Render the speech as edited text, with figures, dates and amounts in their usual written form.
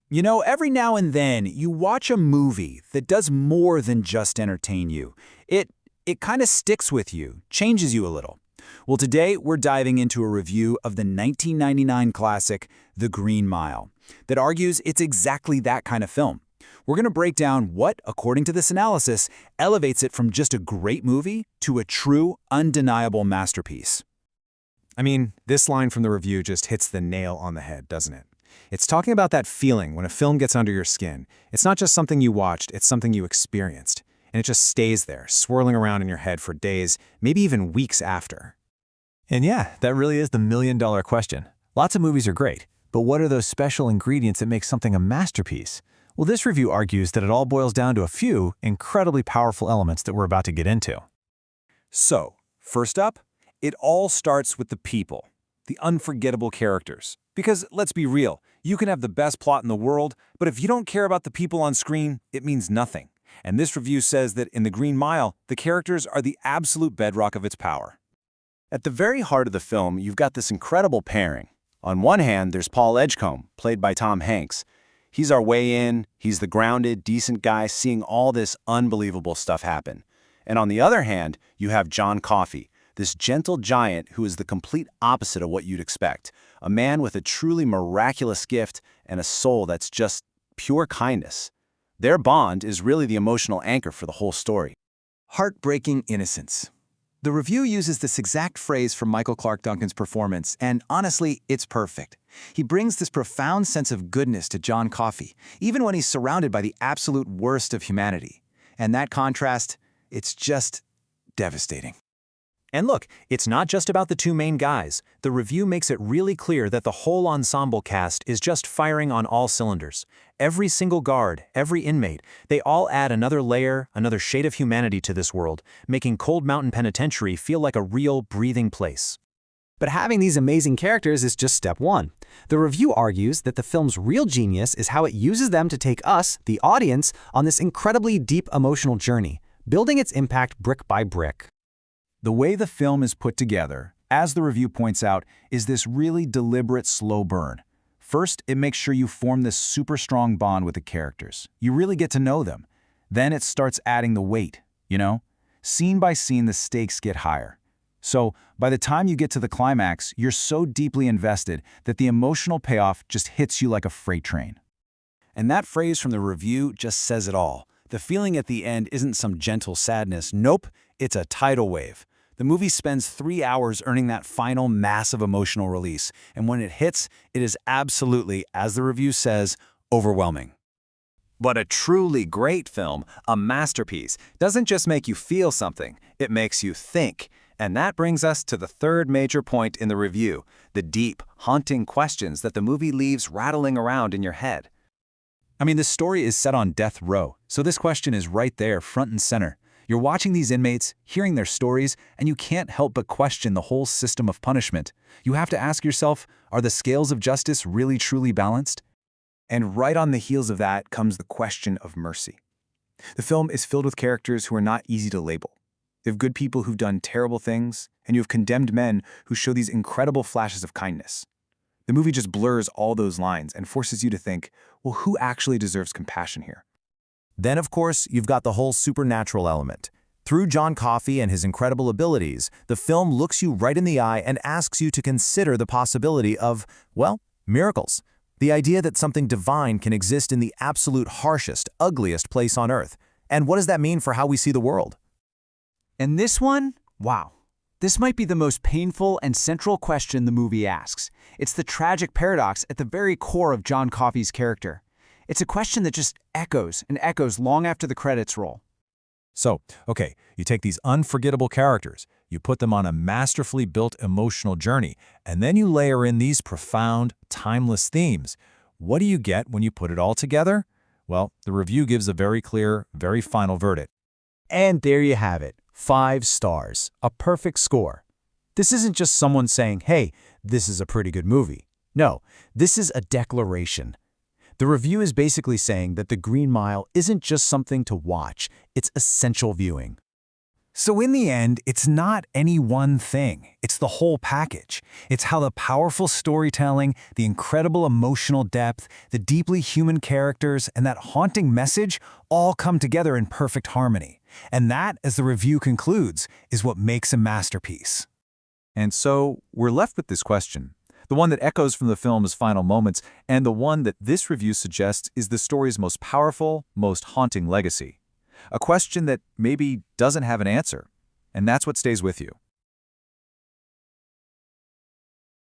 You know, every now and then you watch a movie that does more than just entertain you. It kind of sticks with you, changes you a little. Well, today we're diving into a review of the 1999 classic, The Green Mile, that argues it's exactly that kind of film. We're going to break down what, according to this analysis, elevates it from just a great movie to a true, undeniable masterpiece. I mean, this line from the review just hits the nail on the head, doesn't it? It's talking about that feeling when a film gets under your skin. It's not just something you watched, it's something you experienced. And it just stays there, swirling around in your head for days, maybe even weeks after. And yeah, that really is the million-dollar question. Lots of movies are great, but what are those special ingredients that make something a masterpiece? Well, this review argues that it all boils down to a few incredibly powerful elements that we're about to get into. So, first up, it all starts with the people, the unforgettable characters. Because let's be real, you can have the best plot in the world, but if you don't care about the people on screen, it means nothing. And this review says that in The Green Mile, the characters are the absolute bedrock of its power. At the very heart of the film, you've got this incredible pairing. On one hand, there's Paul Edgecombe, played by Tom Hanks. He's our way in, he's the grounded, decent guy seeing all this unbelievable stuff happen. And on the other hand, you have John Coffey, this gentle giant who is the complete opposite of what you'd expect. A man with a truly miraculous gift and a soul that's just pure kindness. Their bond is really the emotional anchor for the whole story. Heartbreaking innocence. The review uses this exact phrase from Clarke Duncan's performance, and honestly, it's perfect. He brings this profound sense of goodness to John Coffey, even when he's surrounded by the absolute worst of humanity. And that contrast, it's just devastating. And look, it's not just about the two main guys. The review makes it really clear that the whole ensemble cast is just firing on all cylinders. Every single guard, every inmate, they all add another layer, another shade of humanity to this world, making Cold Mountain Penitentiary feel like a real, breathing place. But having these amazing characters is just step one. The review argues that the film's real genius is how it uses them to take us, the audience, on this incredibly deep emotional journey, building its impact brick by brick. The way the film is put together, as the review points out, is this really deliberate slow burn. First, it makes sure you form this super strong bond with the characters. You really get to know them. Then it starts adding the weight, you know? Scene by scene, the stakes get higher. So, by the time you get to the climax, you're so deeply invested that the emotional payoff just hits you like a freight train. And that phrase from the review just says it all. The feeling at the end isn't some gentle sadness. Nope, it's a tidal wave. The movie spends 3 hours earning that final massive emotional release, and when it hits, it is absolutely, as the review says, overwhelming. But a truly great film, a masterpiece, doesn't just make you feel something, it makes you think. And that brings us to the third major point in the review, the deep, haunting questions that the movie leaves rattling around in your head. I mean, the story is set on death row, so this question is right there, front and center. You're watching these inmates, hearing their stories, and you can't help but question the whole system of punishment. You have to ask yourself, are the scales of justice really truly balanced? And right on the heels of that comes the question of mercy. The film is filled with characters who are not easy to label. You have good people who've done terrible things, and you have condemned men who show these incredible flashes of kindness. The movie just blurs all those lines and forces you to think, well, who actually deserves compassion here? Then, of course, you've got the whole supernatural element. Through John Coffey and his incredible abilities, the film looks you right in the eye and asks you to consider the possibility of, well, miracles. The idea that something divine can exist in the absolute harshest, ugliest place on earth. And what does that mean for how we see the world? And this one, wow. This might be the most painful and central question the movie asks. It's the tragic paradox at the very core of John Coffey's character. It's a question that just echoes and echoes long after the credits roll. So, okay, you take these unforgettable characters, you put them on a masterfully built emotional journey, and then you layer in these profound, timeless themes. What do you get when you put it all together? Well, the review gives a very clear, very final verdict. And there you have it, 5 stars, a perfect score. This isn't just someone saying, hey, this is a pretty good movie. No, this is a declaration. The review is basically saying that The Green Mile isn't just something to watch, it's essential viewing. So in the end, it's not any one thing. It's the whole package. It's how the powerful storytelling, the incredible emotional depth, the deeply human characters, and that haunting message all come together in perfect harmony. And that, as the review concludes, is what makes a masterpiece. And so we're left with this question, the one that echoes from the film's final moments, and the one that this review suggests is the story's most powerful, most haunting legacy. A question that maybe doesn't have an answer, and that's what stays with you.